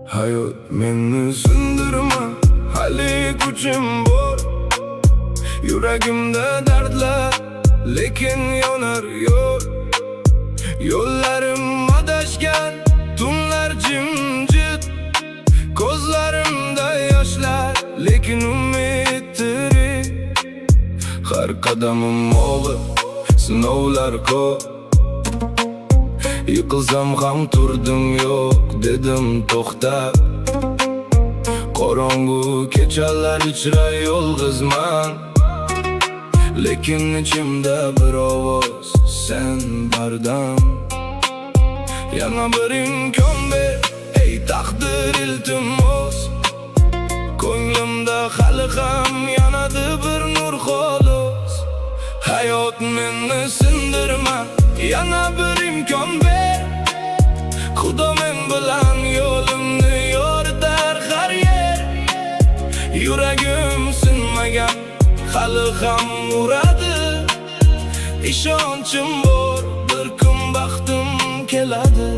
Hayot meni sindirma, hali kuchim bor. Yuragimda dardlar, lekin yonar yo'l. Yo'llarim adashgan, tunlar jimjit. Ko'zlarimda yoshlar, lekin umid tirik. Har qadamim og'ir, sinovlar ko'p. Yiqilsam ham turdim yo'q, dedim to'xtab. Qorong'u kechalar ichra yolg'izman, lekin ichimda bir ovoz, sen bardam. Yana bir imkon ber, ey taqdir iltimos. Ko'nglimda hali ham yanadi bir nur xolos. Hayot meni sindirma, yana bir imkon ber. Xudo men bilan yo'limni yoritar har yer. Yuragim sinmagan, hali ham uradi. Ishonchim bor, bir kun baxtim keladi.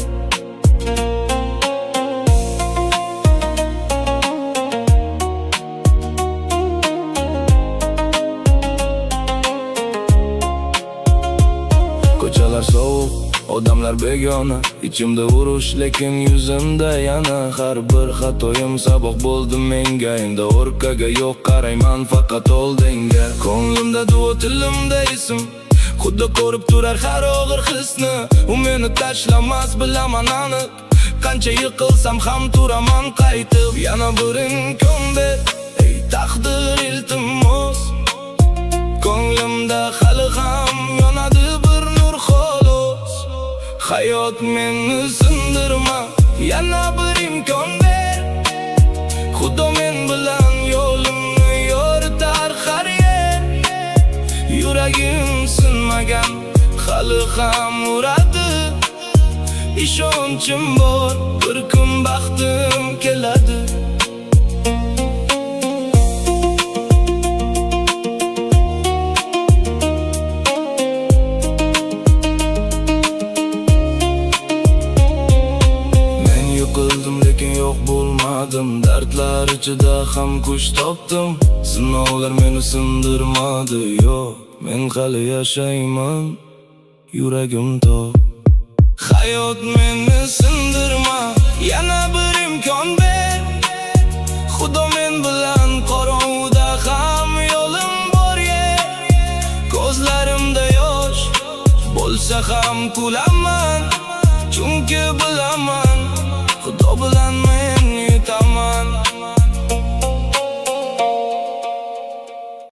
Ko'chalar sovuq, odamlar begona. Ichimda urush, lekin yuzimda yana. Har bir xatoyim saboq bo'ldi menga. Endi orqaga yo'q qarayman, faqat oldinga. Ko'nglimda duo, tilimda ism, Xudo ko'rib turar har og'ir hisni. U meni tashlamas, bilaman aniq. Qancha yiqilsam ham turaman qaytib. Yana bir imkon ber, ey taqdir iltimos. Ko'nglimda hali ham yonadi bir nur xolos. Hayot meni sindirma, yana bir imkon ber. Xudo men bilan yo'limni yoritar har yer. Yuragim sinmagan, hali ham uradi. Ishonchim bor, bir kun baxtim keladi. Lekin yo'q bo'lmadim, dardlar ichida ham kuch topdim. Sinovlar meni sindirmadi, yo'q, men hali yashayman, yuragim tok. Hayot meni sindirma, yana bir imkon ber. Xudo men bilan qorong'uda ham yo'lim bor yer. Ko'zlarimda yosh bo'lsa ham kulaman, chunki bilaman Xudo bilan men